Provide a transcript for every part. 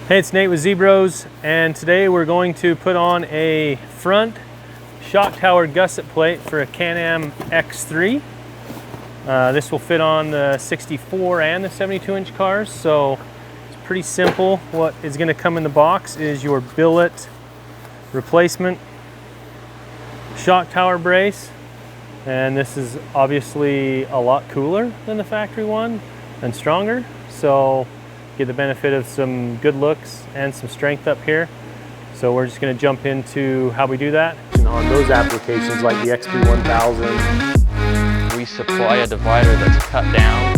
Hey, it's Nate with Zbroz, and today we're going to put on a front shock tower gusset plate for a Can-Am X3. This will fit on the 64 and the 72-inch cars, so it's pretty simple. What is going to come in the box is your billet replacement shock tower brace, and this is obviously a lot cooler than the factory one and stronger, so get the benefit of some good looks and some strength up here. So we're just going to jump into how we do that. And on those applications like the XP1000, we supply a divider that's cut down.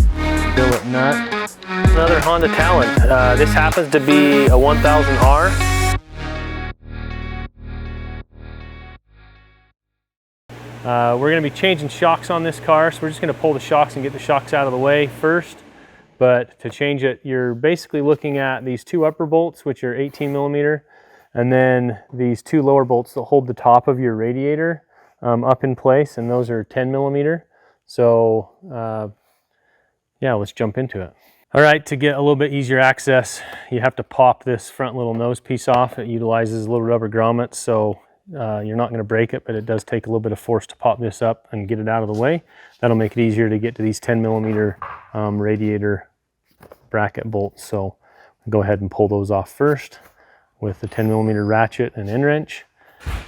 Billet nut. Another Honda Talon. This happens to be a 1000R. We're going to be changing shocks on this car, so we're just going to pull the shocks and get the shocks out of the way first. But to change it, you're basically looking at these two upper bolts, which are 18 millimeter, and then these two lower bolts that hold the top of your radiator up in place, and those are 10 millimeter. So yeah, let's jump into it. All right, to get a little bit easier access, you have to pop this front little nose piece off. It utilizes little rubber grommets, so you're not going to break it, but it does take a little bit of force to pop this up and get it out of the way. That'll make it easier to get to these 10 millimeter radiator bracket bolts. So go ahead and pull those off first with the 10 millimeter ratchet and end wrench,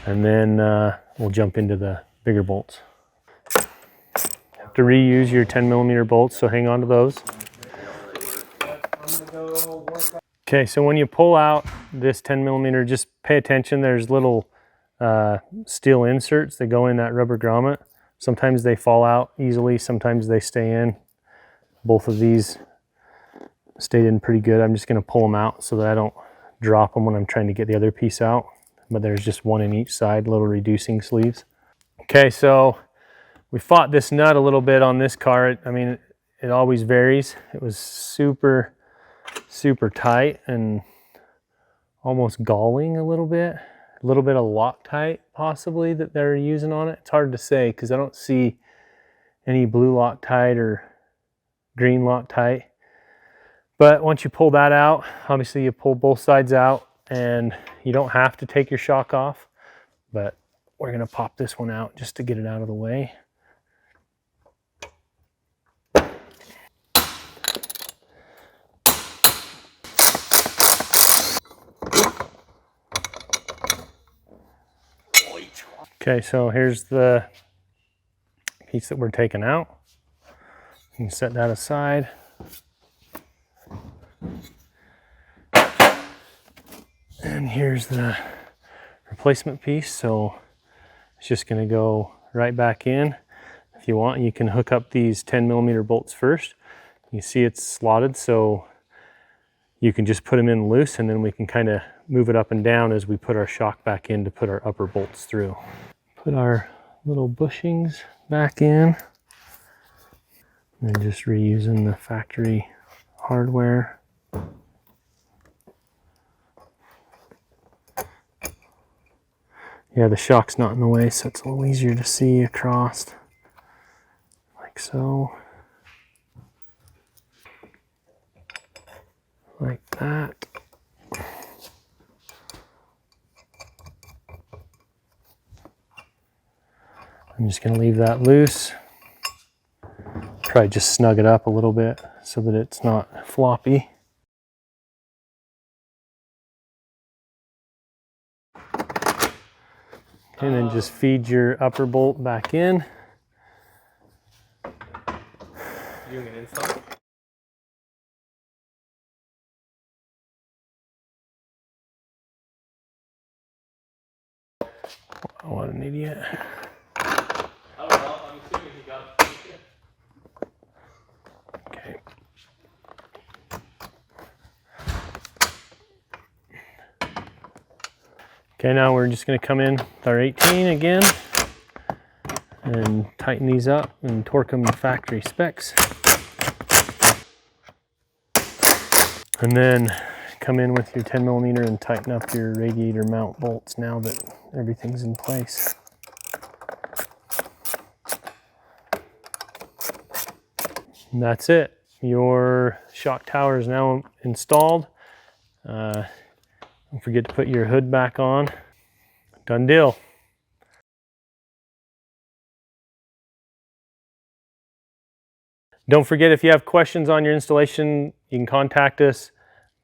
and then we'll jump into the bigger bolts. You have to reuse your 10 millimeter bolts, so hang on to those. Okay, so when you pull out this 10 millimeter, just pay attention. There's little steel inserts that go in that rubber grommet. Sometimes they fall out easily, sometimes they stay in. Both of these stayed in pretty good. I'm just going to pull them out so that I don't drop them when I'm trying to get the other piece out. But there's just one in each side, little reducing sleeves. Okay, so we fought this nut a little bit on this car. I mean, it always varies. It was super tight and almost galling a little bit. A little bit of Loctite possibly that they're using on it. It's hard to say because I don't see any blue Loctite or green Loctite. But once you pull that out, obviously you pull both sides out, and you don't have to take your shock off, but we're going to pop this one out just to get it out of the way. Okay, so here's the piece that we're taking out. You can set that aside. And here's the replacement piece, so it's just going to go right back in. If you want, you can hook up these 10 millimeter bolts first. You see it's slotted, so you can just put them in loose, and then we can kind of move it up and down as we put our shock back in to put our upper bolts through. Put our little bushings back in, and just reusing the factory hardware. Yeah, the shock's not in the way, so it's a little easier to see across, like so. Like that. I'm just going to leave that loose. Probably just snug it up a little bit so that it's not floppy. And then just feed your upper bolt back in. Doing an install? Oh, what an idiot. I don't know, I'm assuming he got it. Okay. Okay, now we're just going to come in with our 18 again and tighten these up and torque them to factory specs. And then come in with your 10 millimeter and tighten up your radiator mount bolts now that everything's in place. And that's it. Your shock tower is now installed. Don't forget to put your hood back on. Done deal. Don't forget, if you have questions on your installation, you can contact us,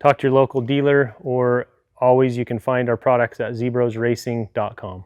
talk to your local dealer, or always you can find our products at zbrozracing.com.